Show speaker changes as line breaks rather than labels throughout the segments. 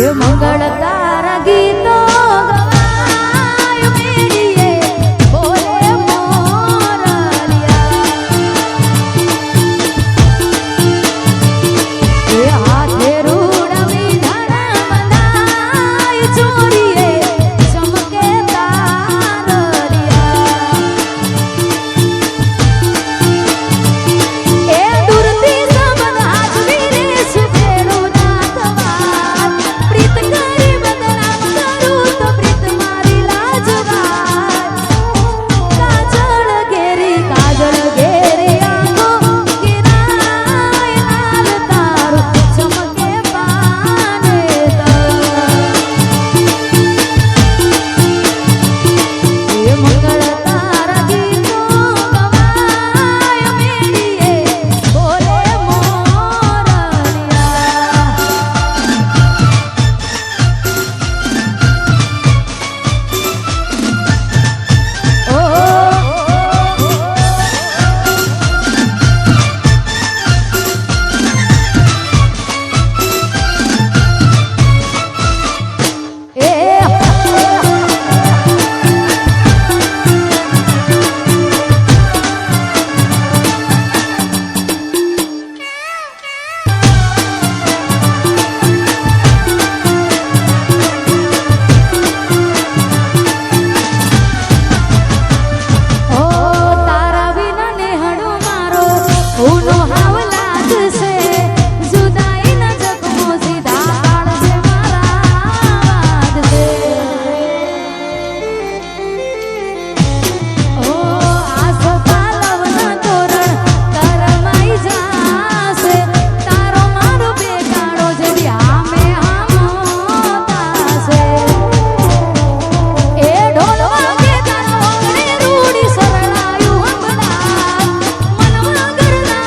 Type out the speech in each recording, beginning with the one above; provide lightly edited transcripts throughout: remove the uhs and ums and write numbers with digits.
ये मंगल तारा गीतो गवाय मेरिए बोले मोरलिया ये हाथे रूड़वी धरा बंधाय चोरिए चमके तारलिया ए दुर्ती सबन हाजवी रे सुखेरो नाथवा प्रीत करे बदनाम करू तो प्रीत मारी लाजवार काजल घेरी आंखो किराय लाल तारू चमके पाने ये मंगल तारा गीतो गवाय मेरिए बोले मोरलिया ओ तारा बिना नेहड़ो मारो ऊनो हावलाद से जुदाई न जखमो सीधा काढ़ से मारा आवाज से ओ आसो पालव न तोरण करमाई जासे तारो मारो बेगाड़ो जे ब्याह में हमोता से ए ढोलवा के तारो अंगणे रूड़ी सरणायु हंबड़ा मनवा गरना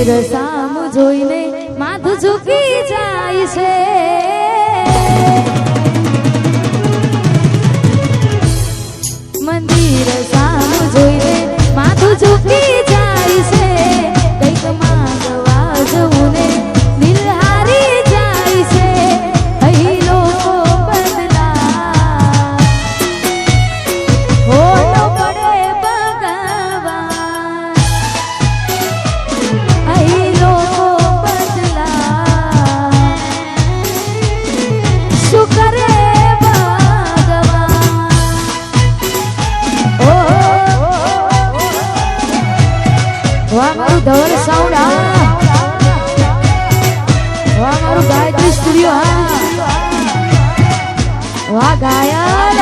મંદિર સામુ જોઈને માથું ઝૂકી જાય છે મંદિર સામુ જોઈને માથું ઝૂકી જાય છે કંઈક માંગવા જવું ને દિલ હારી જાય છે અહીં લોકો બદલા હોનો પડે ભગવાન અહીં લોકો બદલા શું કરે વાહ મારું ધવલ સાઉન્ડ હા વાહ મારું ગાયત્રી સ્ટુડિયો હા વાહ ગાયલ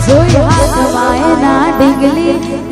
જોઈ હાથમાં એના ડીંગલી